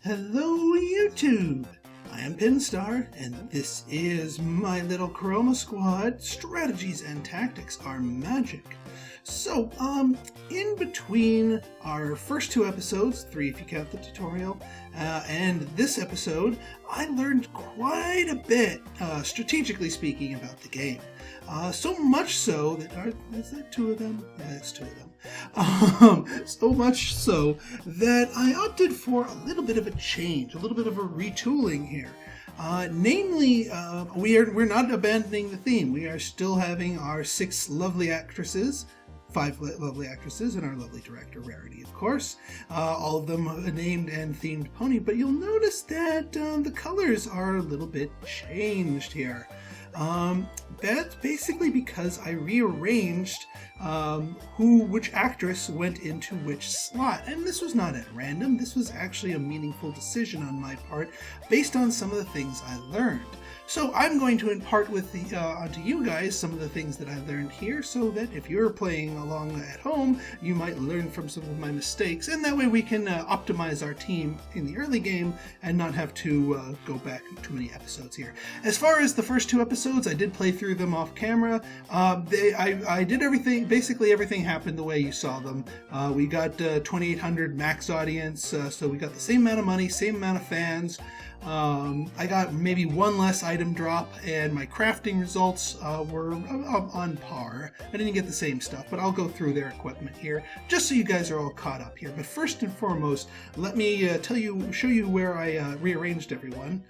Hello YouTube! I am Pinstar, and this is my little Chroma squad. Strategies and tactics are magic. So, in between our first two episodes, 3 if you count the tutorial, and this episode, I learned quite a bit, strategically speaking, about the game. So much so that, is that 2 of them? Yeah, that's 2 of them. So much so that I opted for a little bit of a change, a little bit of a retooling here. Namely, we're not abandoning the theme. We are still having our 6 lovely actresses, 5 lovely actresses, and our lovely director, Rarity, of course. All of them named and themed pony, but you'll notice that the colors are a little bit changed here. That's basically because I rearranged which actress went into which slot, and this was not at random. This was actually a meaningful decision on my part based on some of the things I learned. So I'm going to impart onto you guys some of the things that I learned here, so that if you're playing along at home, you might learn from some of my mistakes, and that way we can optimize our team in the early game and not have to go back too many episodes here. As far as the first 2 episodes, I did play through them off camera. I did everything, basically everything happened the way you saw them. We got 2,800 max audience, so we got the same amount of money, same amount of fans. I got maybe 1 less item drop, and my crafting results were on par. I didn't get the same stuff, but I'll go through their equipment here, just so you guys are all caught up here. But first and foremost, let me show you where I rearranged everyone.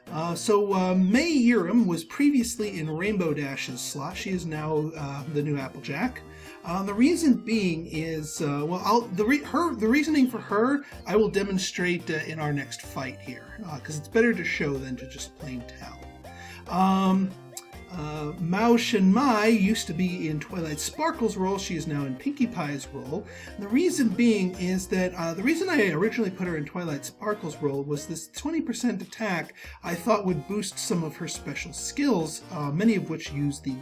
May Yerim was previously in Rainbow Dash's slot. She is now the new Applejack. The reason being is, the reasoning for her I will demonstrate in our next fight here, because it's better to show than to just plain tell. Mao Shenmai used to be in Twilight Sparkle's role. She is now in Pinkie Pie's role. The reason being is that the reason I originally put her in Twilight Sparkle's role was this 20% attack I thought would boost some of her special skills, many of which use the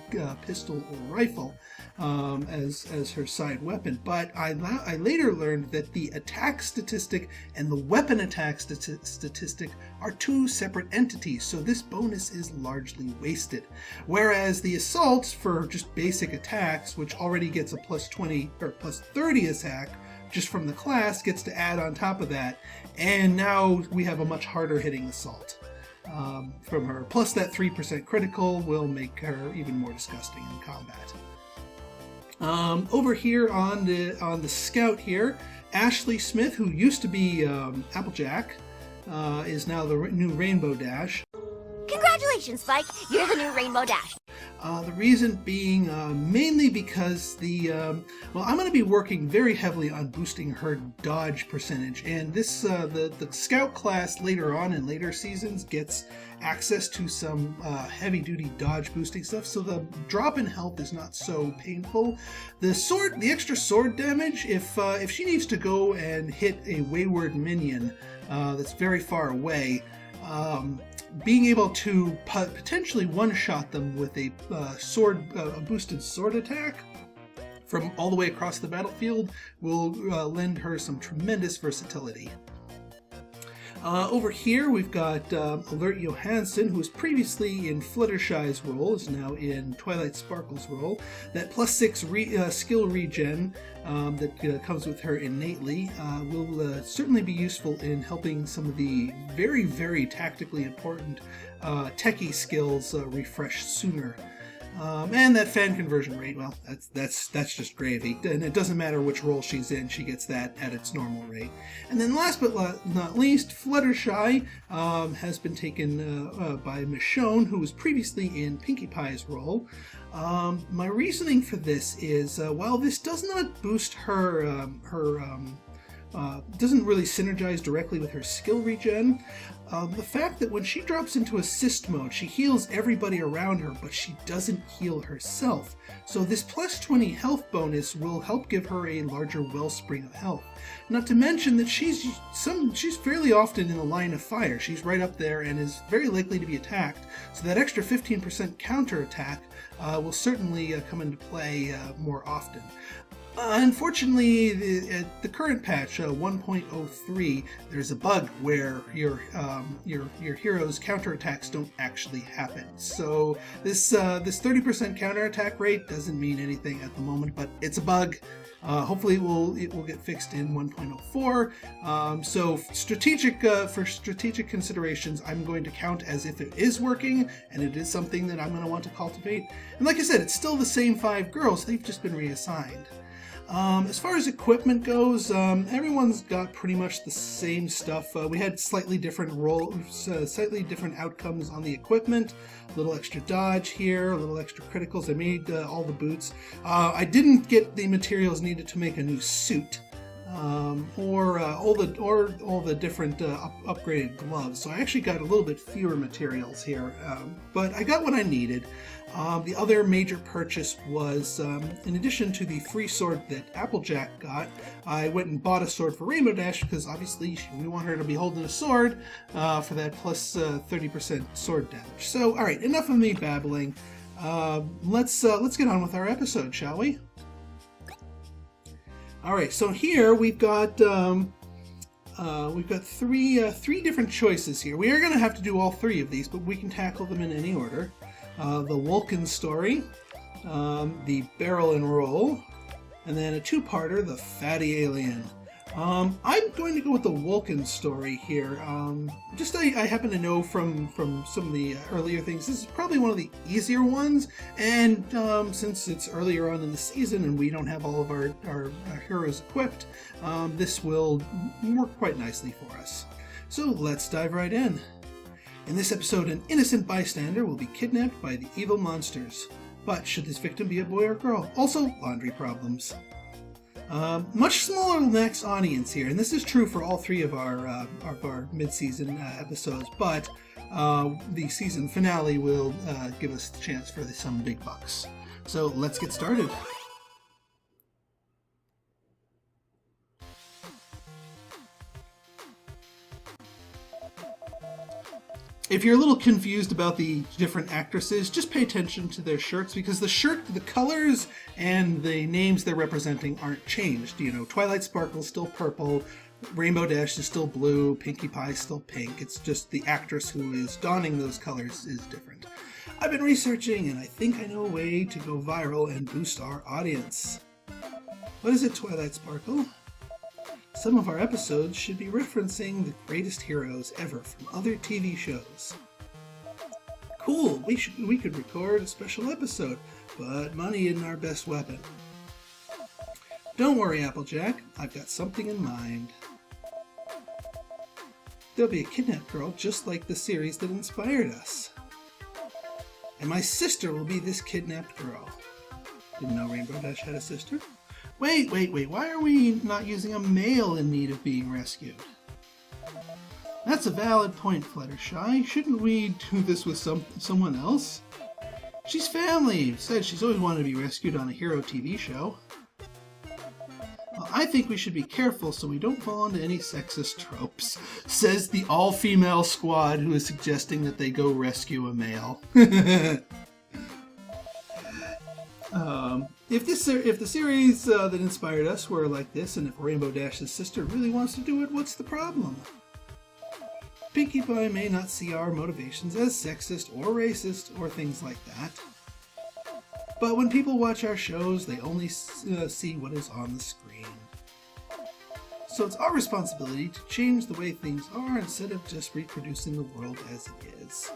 pistol or rifle as her side weapon. But I later learned that the attack statistic and the weapon attack statistic are 2 separate entities, so this bonus is largely wasted. Whereas the assaults for just basic attacks, which already gets a plus 20 or plus 30 attack just from the class, gets to add on top of that, and now we have a much harder hitting assault from her. Plus that 3% critical will make her even more disgusting in combat. Over here on the scout here, Ashley Smith, who used to be Applejack, is now the new Rainbow Dash. Congratulations, Spike! You're the new Rainbow Dash. The reason being mainly because I'm going to be working very heavily on boosting her dodge percentage, and this the scout class later on in later seasons gets access to some heavy-duty dodge boosting stuff, so the drop in health is not so painful. The extra sword damage, if she needs to go and hit a wayward minion that's very far away, being able to potentially one-shot them with a boosted sword attack from all the way across the battlefield will lend her some tremendous versatility. Over here we've got Alert Johansson, who was previously in Fluttershy's role, is now in Twilight Sparkle's role. That plus 6 skill regen that comes with her innately will certainly be useful in helping some of the very, very tactically important techie skills refresh sooner. And that fan conversion rate, well, that's just gravy. And it doesn't matter which role she's in, she gets that at its normal rate. And then last but not least, Fluttershy has been taken by Michonne, who was previously in Pinkie Pie's role. My reasoning for this is, while this does not boost her doesn't really synergize directly with her skill regen, the fact that when she drops into assist mode, she heals everybody around her, but she doesn't heal herself. So this plus 20 health bonus will help give her a larger wellspring of health. Not to mention that she's fairly often in the line of fire. She's right up there and is very likely to be attacked. So that extra 15% counter attack will certainly come into play more often. Unfortunately, at the current patch 1.03, there's a bug where your hero's counterattacks don't actually happen. So this 30% counterattack rate doesn't mean anything at the moment, but it's a bug. Hopefully it will get fixed in 1.04. So for strategic considerations, I'm going to count as if it is working, and it is something that I'm going to want to cultivate. And like I said, it's still the same 5 girls. They've just been reassigned. As far as equipment goes, everyone's got pretty much the same stuff. We had slightly different outcomes on the equipment. A little extra dodge here, a little extra criticals. I made all the boots. I didn't get the materials needed to make a new suit, or all the different upgraded gloves. So I actually got a little bit fewer materials here, but I got what I needed. The other major purchase was, in addition to the free sword that Applejack got, I went and bought a sword for Rainbow Dash because obviously we want her to be holding a sword for that plus 30% sword damage. So, all right, enough of me babbling. Let's get on with our episode, shall we? All right, so here we've got three different choices here. We are going to have to do all 3 of these, but we can tackle them in any order. The Vulcan story, the Barrel and Roll, and then a 2-parter, the Fatty Alien. I'm going to go with the Vulcan story here. I happen to know from some of the earlier things, this is probably one of the easier ones, and since it's earlier on in the season and we don't have all of our heroes equipped, this will work quite nicely for us. So let's dive right in. In this episode, an innocent bystander will be kidnapped by the evil monsters. But should this victim be a boy or girl? Also, laundry problems. Much smaller next audience here, and this is true for all 3 of our mid-season episodes, but the season finale will give us the chance for some big bucks. So let's get started. If you're a little confused about the different actresses, just pay attention to their shirts, because the colors and the names they're representing aren't changed. You know, Twilight Sparkle's still purple, Rainbow Dash is still blue, Pinkie Pie's still pink. It's just the actress who is donning those colors is different. I've been researching, and I think I know a way to go viral and boost our audience. What is it, Twilight Sparkle? Some of our episodes should be referencing the greatest heroes ever from other TV shows. Cool, we could record a special episode, but money isn't our best weapon. Don't worry, Applejack, I've got something in mind. There'll be a kidnapped girl just like the series that inspired us. And my sister will be this kidnapped girl. Didn't know Rainbow Dash had a sister? Wait, why are we not using a male in need of being rescued? That's a valid point, Fluttershy. Shouldn't we do this with someone else? She's family. Said she's always wanted to be rescued on a hero TV show. Well, I think we should be careful so we don't fall into any sexist tropes, says the all-female squad who is suggesting that they go rescue a male. If the series that inspired us were like this, and if Rainbow Dash's sister really wants to do it, what's the problem? Pinkie Pie may not see our motivations as sexist or racist or things like that. But when people watch our shows, they only see what is on the screen. So it's our responsibility to change the way things are instead of just reproducing the world as it is.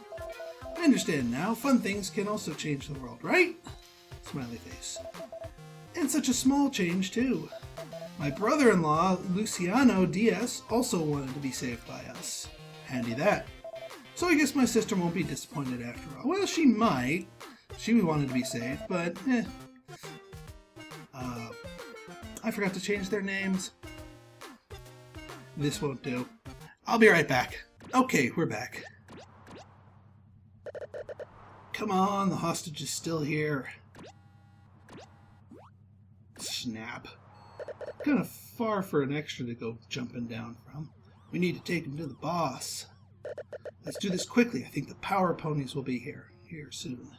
I understand now, fun things can also change the world, right? Smiley face. And such a small change, too. My brother-in-law, Luciano Diaz, also wanted to be saved by us. Handy that. So I guess my sister won't be disappointed after all. Well, she might. She wanted to be saved, but I forgot to change their names. This won't do. I'll be right back. Okay, we're back. Come on, the hostage is still here. Snap. Kind of far for an extra to go jumping down from. We need to take him to the boss. Let's do this quickly. I think the power ponies will be here soon.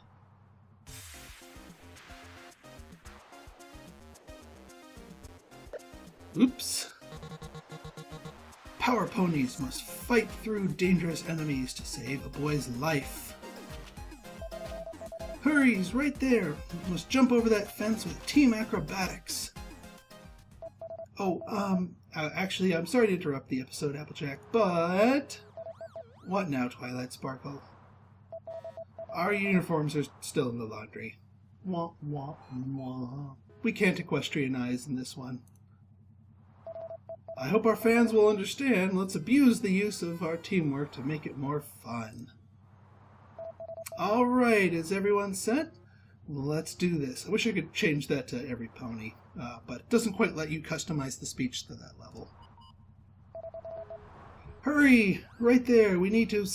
Oops. Power ponies must fight through dangerous enemies to save a boy's life. Hurry, he's right there. You must jump over that fence with team acrobatics. Oh, actually, I'm sorry to interrupt the episode, Applejack, but... What now, Twilight Sparkle? Our uniforms are still in the laundry. Wah, wah, wah. We can't equestrianize in this one. I hope our fans will understand. Let's abuse the use of our teamwork to make it more fun. Alright, is everyone set? Let's do this. I wish I could change that to every pony, but it doesn't quite let you customize the speech to that level. Hurry! Right there, we need to...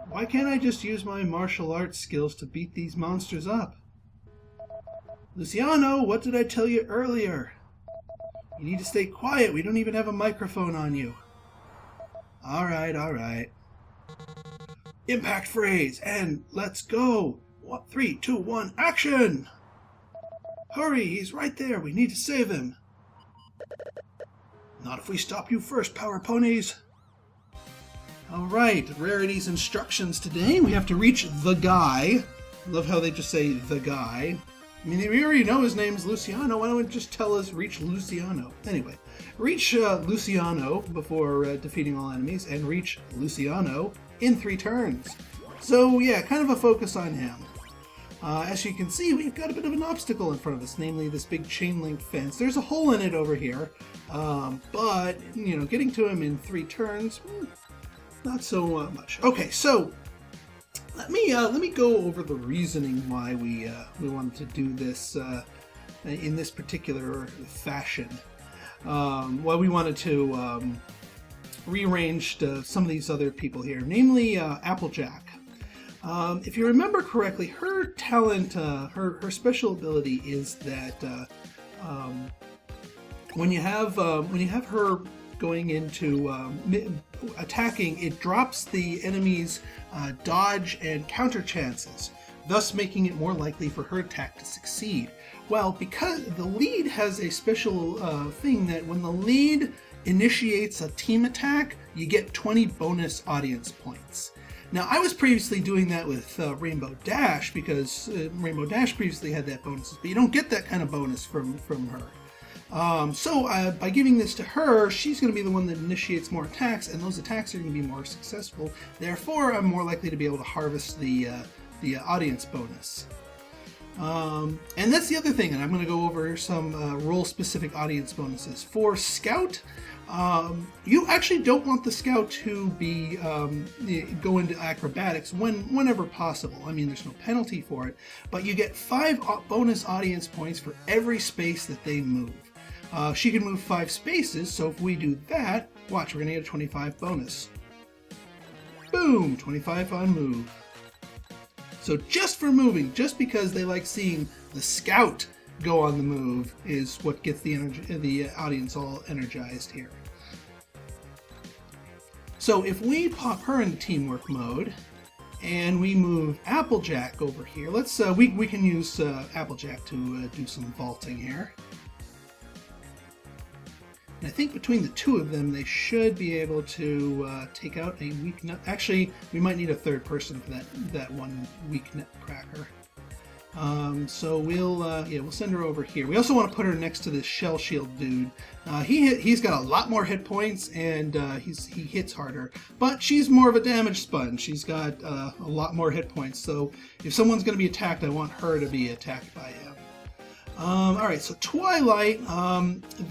Why can't I just use my martial arts skills to beat these monsters up? Luciano, what did I tell you earlier? You need to stay quiet. We don't even have a microphone on you. Alright, alright. Impact phrase, and let's go. 3, 2, 1, action! Hurry, he's right there. We need to save him. Not if we stop you first, Power Ponies. Alright, Rarity's instructions today. We have to reach the guy. Love how they just say the guy. I mean, we already know his name's Luciano. Why don't we just tell us reach Luciano? Anyway, reach Luciano before defeating all enemies, and reach Luciano in 3 turns. So yeah, kind of a focus on him. As you can see, we've got a bit of an obstacle in front of us, namely this big chain link fence. There's a hole in it over here, but you know, getting to him in 3 turns, not so much. Okay, so. Let me go over the reasoning why we wanted to do this in this particular fashion. Why we wanted to rearrange some of these other people here, namely Applejack. If you remember correctly, her talent, her special ability is that when you have her going into attacking, it drops the enemy's dodge and counter chances, thus making it more likely for her attack to succeed. Well, because the lead has a special thing that when the lead initiates a team attack, you get 20 bonus audience points. Now, I was previously doing that with Rainbow Dash because Rainbow Dash previously had that bonus, but you don't get that kind of bonus from her. So by giving this to her, she's going to be the one that initiates more attacks, and those attacks are going to be more successful. Therefore, I'm more likely to be able to harvest the audience bonus. And that's the other thing, and I'm going to go over some role-specific audience bonuses. For Scout, you actually don't want the Scout to be go into acrobatics whenever possible. I mean, there's no penalty for it, but you get 5 bonus audience points for every space that they move. She can move 5 spaces, so if we do that, watch, we're going to get a 25 bonus. Boom! 25 on move. So just for moving, just because they like seeing the Scout go on the move, is what gets the audience all energized here. So if we pop her into teamwork mode, and we move Applejack over here, let's we can use Applejack to do some vaulting here. And I think between the 2 of them, they should be able to take out a weak nut. Actually, we might need a 3rd person for that one weak nut cracker. So we'll send her over here. We also want to put her next to this Shell Shield dude. He's got a lot more hit points, and he hits harder. But she's more of a damage sponge. She's got a lot more hit points. So if someone's going to be attacked, I want her to be attacked by him. Alright, so Twilight,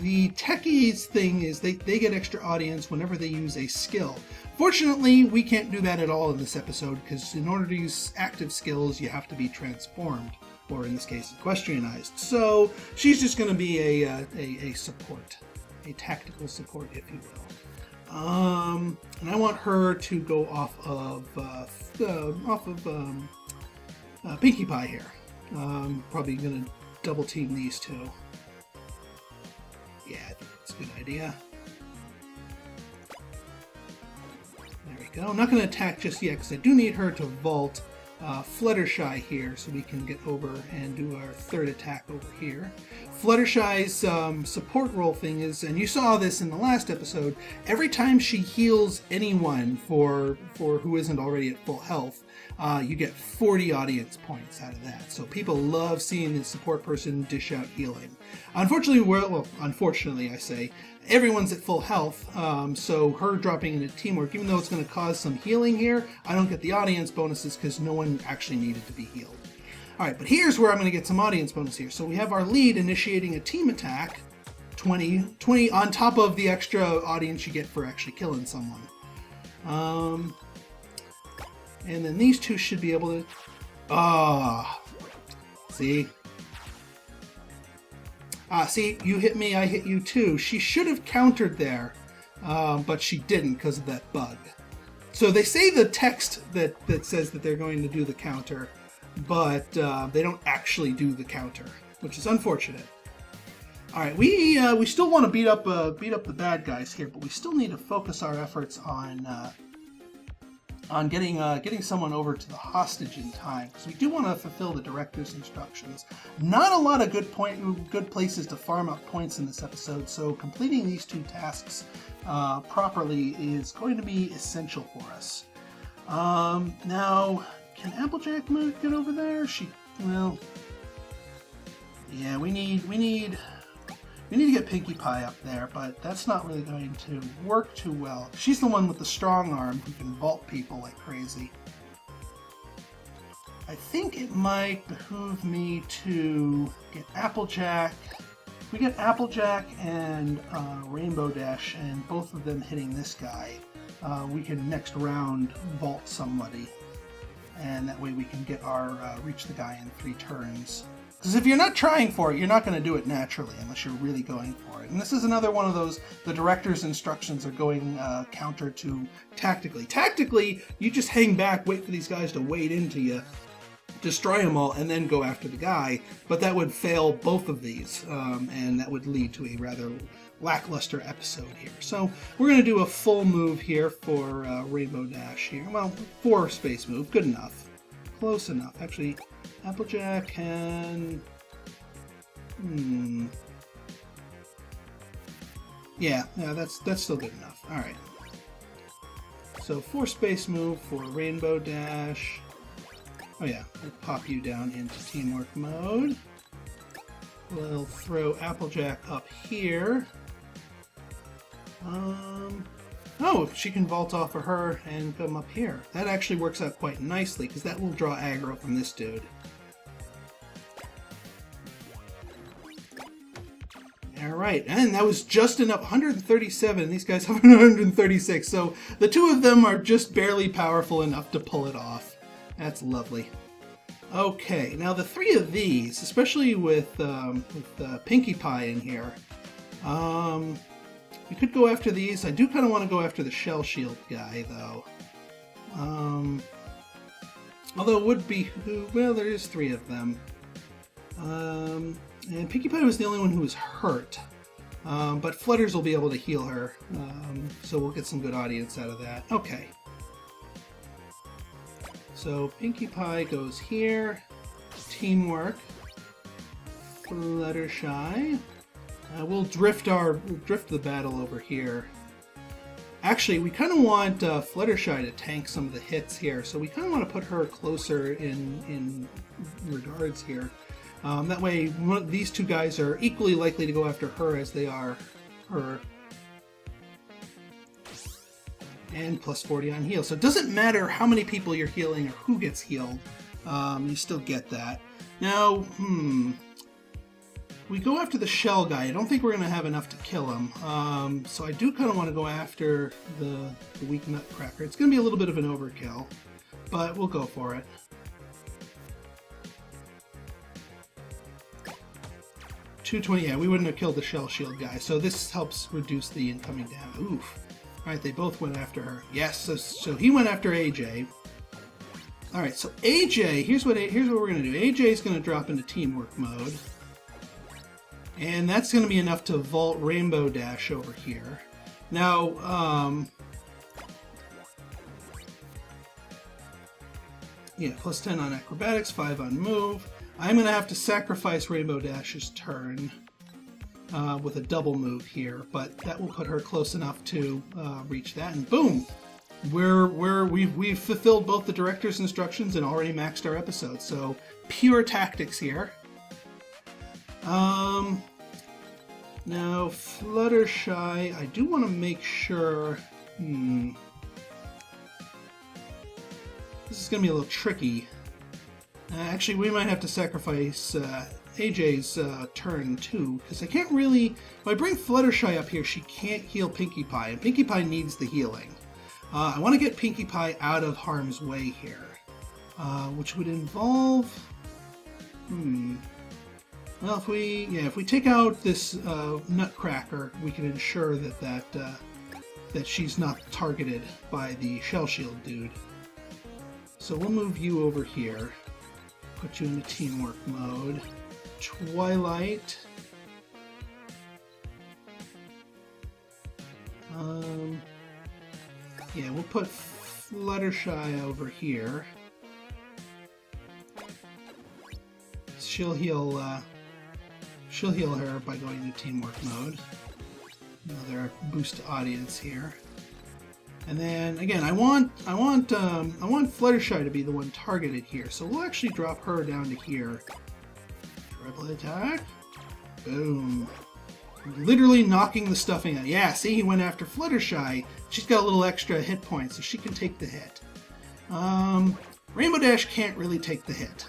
the techies thing is they get extra audience whenever they use a skill. Fortunately, we can't do that at all in this episode, because in order to use active skills, you have to be transformed, or in this case, equestrianized. So she's just going to be a support, a tactical support, if you will. And I want her to go off of Pinkie Pie here. Probably going to double team these 2. Yeah, I think that's a good idea. There we go. I'm not going to attack just yet because I do need her to vault Fluttershy here so we can get over and do our 3rd attack over here. Fluttershy's support role thing is, and you saw this in the last episode, every time she heals anyone for who isn't already at full health, you get 40 audience points out of that. So people love seeing the support person dish out healing. Unfortunately, I say, everyone's at full health, so her dropping into teamwork, even though it's going to cause some healing here, I don't get the audience bonuses because no one actually needed to be healed. Alright, but here's where I'm going to get some audience bonus here. So we have our lead initiating a team attack, 20 on top of the extra audience you get for actually killing someone. And then these two should be able to... see? See, you hit me, I hit you too. She should have countered there, but she didn't because of that bug. So they say the text that says that they're going to do the counter, but they don't actually do the counter, which is unfortunate. All right, we still want to beat up the bad guys here, but we still need to focus our efforts on getting someone over to the hostage in time, because we do want to fulfill the director's instructions. Not a lot of good places to farm up points in this episode, so completing these two tasks properly is going to be essential for us. Now, can Applejack get over there? Yeah, we need to get Pinkie Pie up there, but that's not really going to work too well. She's the one with the strong arm who can vault people like crazy. I think it might behoove me to get Applejack. If we get Applejack and Rainbow Dash, and both of them hitting this guy, we can next round vault somebody. And that way we can get our reach the guy in 3 turns. Because if you're not trying for it, you're not going to do it naturally unless you're really going for it. And this is another one of those, the director's instructions are going counter to tactically. Tactically, you just hang back, wait for these guys to wade into you, destroy them all, and then go after the guy. But that would fail both of these, and that would lead to a rather lackluster episode here. So we're going to do a full move here for Rainbow Dash here. Well, 4 space move, good enough. Close enough. Actually, Applejack can... Yeah, that's still good enough. Alright. So 4 space move for Rainbow Dash. Oh yeah, we'll pop you down into teamwork mode. We'll throw Applejack up here. Oh, she can vault off of her and come up here. That actually works out quite nicely, because that will draw aggro from this dude. Alright, and that was just enough. 137, these guys have 136, so the two of them are just barely powerful enough to pull it off. That's lovely. Okay, now the 3 of these, especially with Pinkie Pie in here, we could go after these. I do kind of want to go after the Shell Shield guy, though. Although it would be... Well, there is 3 of them. And Pinkie Pie was the only one who was hurt. But Flutters will be able to heal her. So we'll get some good audience out of that. Okay. So Pinkie Pie goes here. Teamwork. Fluttershy. We'll drift the battle over here. Actually, we kind of want Fluttershy to tank some of the hits here, so we kind of want to put her closer in regards here. That way, these 2 guys are equally likely to go after her as they are her. And plus 40 on heal. So it doesn't matter how many people you're healing or who gets healed. You still get that. Now, we go after the shell guy. I don't think we're going to have enough to kill him. So I do kind of want to go after the weak nutcracker. It's going to be a little bit of an overkill, but we'll go for it. $220, yeah, we wouldn't have killed the shell shield guy, so this helps reduce the incoming damage. Oof. Alright, they both went after her. Yes, so he went after AJ. Alright, so AJ, here's what we're going to do. AJ is going to drop into teamwork mode. And that's going to be enough to vault Rainbow Dash over here. Now, yeah, plus 10 on acrobatics, 5 on move. I'm going to have to sacrifice Rainbow Dash's turn. with a double move here, but that will put her close enough to reach that, and boom! We've fulfilled both the director's instructions and already maxed our episode, so pure tactics here. Now, Fluttershy, I do want to make sure... This is going to be a little tricky. Actually, we might have to sacrifice AJ's turn, too, because I can't really... If I bring Fluttershy up here, she can't heal Pinkie Pie, and Pinkie Pie needs the healing. I want to get Pinkie Pie out of harm's way here, which would involve... Well, if we take out this Nutcracker, we can ensure that she's not targeted by the Shell Shield dude. So we'll move you over here, put you into teamwork mode. Twilight. Yeah, we'll put Fluttershy over here. She'll heal her by going into teamwork mode. Another boost to audience here. And then again, I want Fluttershy to be the one targeted here, so we'll actually drop her down to here. Triple attack. Boom. Literally knocking the stuffing out. Yeah, see, he went after Fluttershy. She's got a little extra hit points, so she can take the hit. Rainbow Dash can't really take the hit.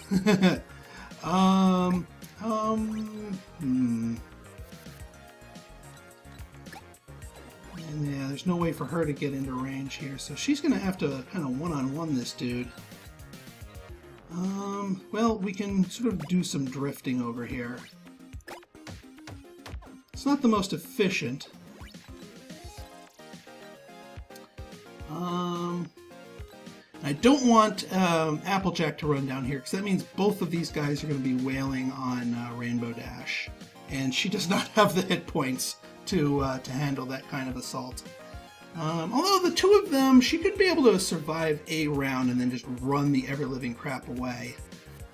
And yeah, there's no way for her to get into range here, so she's going to have to kind of one-on-one this dude. Well, we can sort of do some drifting over here. It's not the most efficient. I don't want Applejack to run down here, because that means both of these guys are going to be wailing on Rainbow Dash, and she does not have the hit points to handle that kind of assault. Although the two of them, she could be able to survive a round and then just run the ever-living crap away.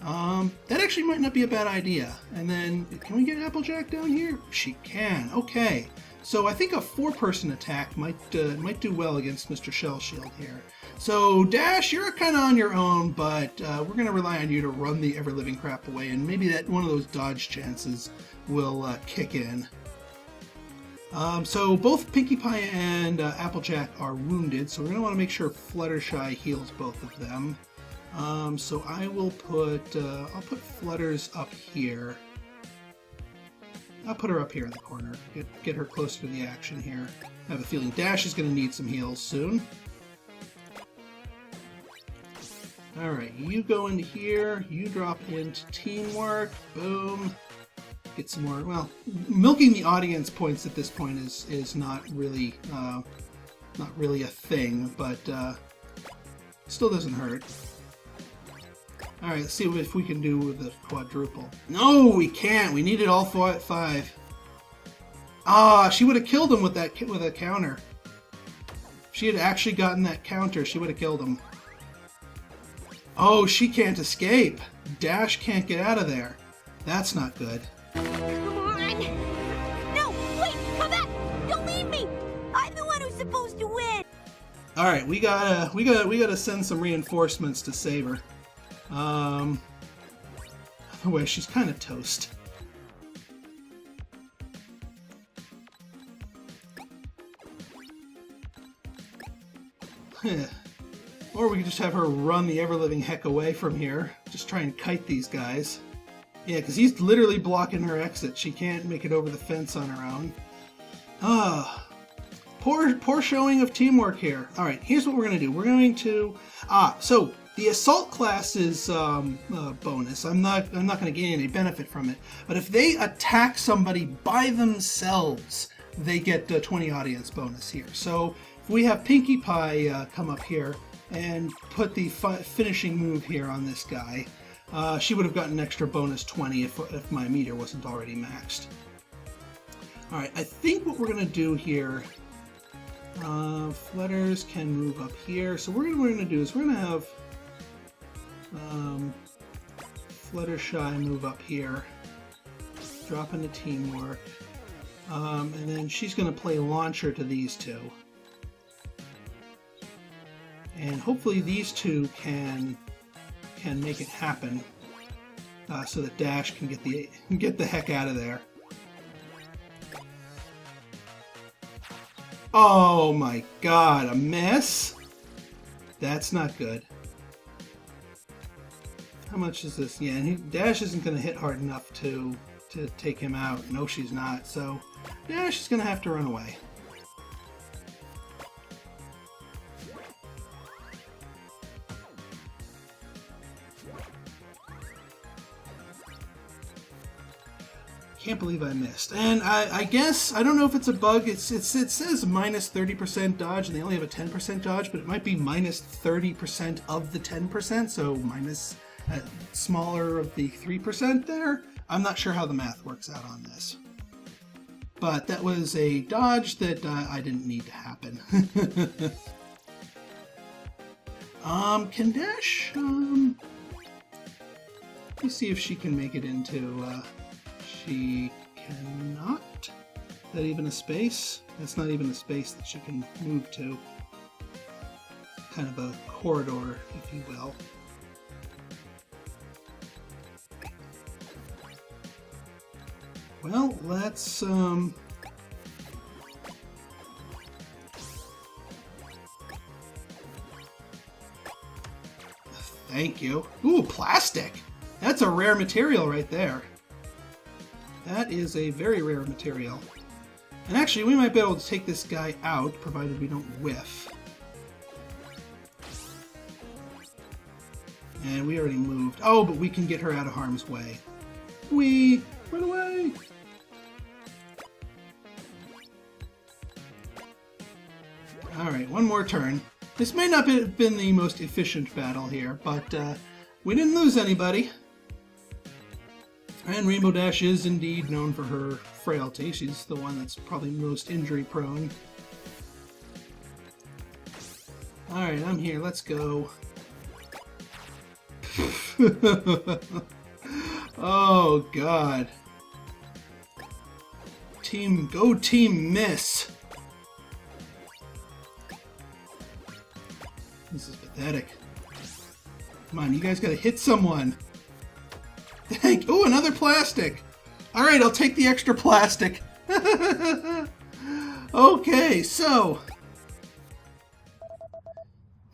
That actually might not be a bad idea. And then, can we get Applejack down here? She can. Okay. So I think a 4-person attack might do well against Mr. Shell Shield here. So Dash, you're kind of on your own, but we're going to rely on you to run the ever-living crap away, and maybe that one of those dodge chances will kick in. So both Pinkie Pie and Applejack are wounded, so we're going to want to make sure Fluttershy heals both of them. So I will put I'll put Flutters up here. I'll put her up here in the corner. Get her closer to the action here. I have a feeling Dash is going to need some heals soon. Alright, you go into here, you drop into teamwork, boom. Get some more, well, milking the audience points at this point is not really a thing, but still doesn't hurt. Alright, let's see if we can do with the quadruple. No, we can't. We needed all 5. Ah, she would have killed him with a counter. If she had actually gotten that counter, she would have killed him. Oh, she can't escape. Dash can't get out of there. That's not good. Come on! No, wait, come back! Don't leave me! I'm the one who's supposed to win. All right, we gotta send some reinforcements to save her. Otherwise, she's kind of toast. Or we could just have her run the ever-living heck away from here. Just try and kite these guys. Yeah, because he's literally blocking her exit. She can't make it over the fence on her own. Ah, poor showing of teamwork here. All right, here's what we're going to do. We're going to... so the assault class is bonus. I'm not going to gain any benefit from it. But if they attack somebody by themselves, they get 20 audience bonus here. So if we have Pinkie Pie come up here and put the finishing move here on this guy, she would have gotten an extra bonus 20 if my meter wasn't already maxed. Alright, I think what we're going to do here, Flutters can move up here. So what we're going to do is we're going to have Fluttershy move up here, drop into teamwork. And then she's going to play launcher to these two. And hopefully these two can make it happen, so that Dash can get the heck out of there. Oh my god, a miss? That's not good. How much is this? Yeah, and Dash isn't going to hit hard enough to take him out. No, she's not. So Dash is going to have to run away. Can't believe I missed. And I guess, I don't know if it's a bug, it says minus 30% dodge, and they only have a 10% dodge, but it might be minus 30% of the 10%, so minus smaller of the 3% there. I'm not sure how the math works out on this. But that was a dodge that I didn't need to happen. Can Dash, let me see if she can make it into, she cannot. Is that even a space? That's not even a space that she can move to. Kind of a corridor, if you will. Well, let's, thank you. Ooh, plastic! That's a rare material right there. That is a very rare material. And actually, we might be able to take this guy out, provided we don't whiff. And we already moved. Oh, but we can get her out of harm's way. Run away! Alright, one more turn. This may not have been the most efficient battle here, but we didn't lose anybody. And Rainbow Dash is indeed known for her frailty. She's the one that's probably most injury prone. Alright, I'm here. Let's go. Oh, God. Go Team Miss. This is pathetic. Come on, you guys gotta hit someone. Oh, another plastic. Alright, I'll take the extra plastic. Okay, so.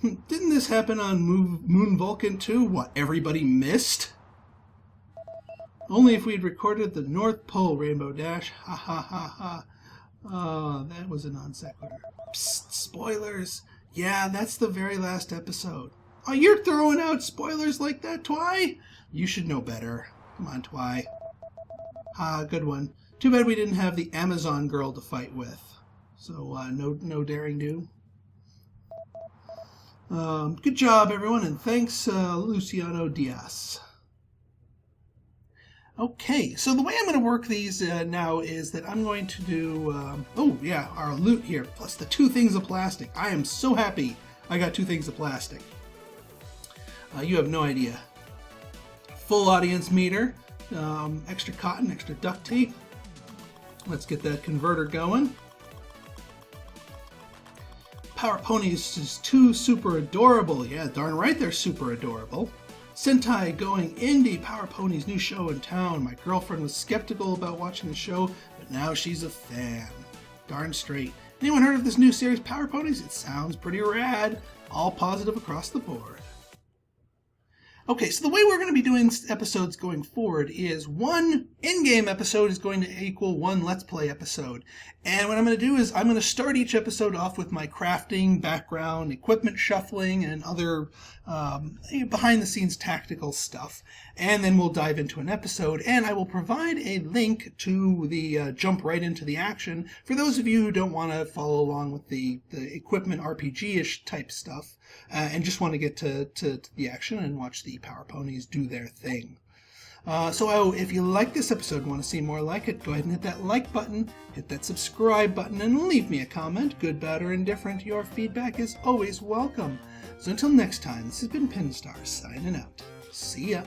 Didn't this happen on Moon Vulcan too? What, everybody missed? Only if we'd recorded the North Pole, Rainbow Dash. Ha ha ha ha. Oh, that was a non sequitur. Psst, spoilers. Yeah, that's the very last episode. Oh, you're throwing out spoilers like that, Twy? You should know better. Come on, Twy. Ah, good one. Too bad we didn't have the Amazon girl to fight with. So, no daring do. Good job, everyone, and thanks, Luciano Diaz. Okay, so the way I'm going to work these now is that I'm going to do, oh yeah, our loot here, plus the 2 things of plastic. I am so happy I got 2 things of plastic. You have no idea. Full audience meter, extra cotton, extra duct tape. Let's get that converter going. Power Ponies is 2 super adorable. Yeah, darn right they're super adorable. Sentai Going Indie, Power Pony's new show in town. My girlfriend was skeptical about watching the show, but now she's a fan. Darn straight. Anyone heard of this new series, Power Ponies? It sounds pretty rad. All positive across the board. Okay, so the way we're going to be doing episodes going forward is 1 in-game episode is going to equal 1 Let's Play episode. And what I'm going to do is I'm going to start each episode off with my crafting, background, equipment shuffling, and other behind-the-scenes tactical stuff. And then we'll dive into an episode, and I will provide a link to the jump right into the action for those of you who don't want to follow along with the equipment RPG-ish type stuff. And just want to get to the action and watch the Power Ponies do their thing. So if you like this episode and want to see more like it, go ahead and hit that like button, hit that subscribe button, and leave me a comment, good, bad, or indifferent. Your feedback is always welcome. So until next time, this has been Pinstar signing out. See ya.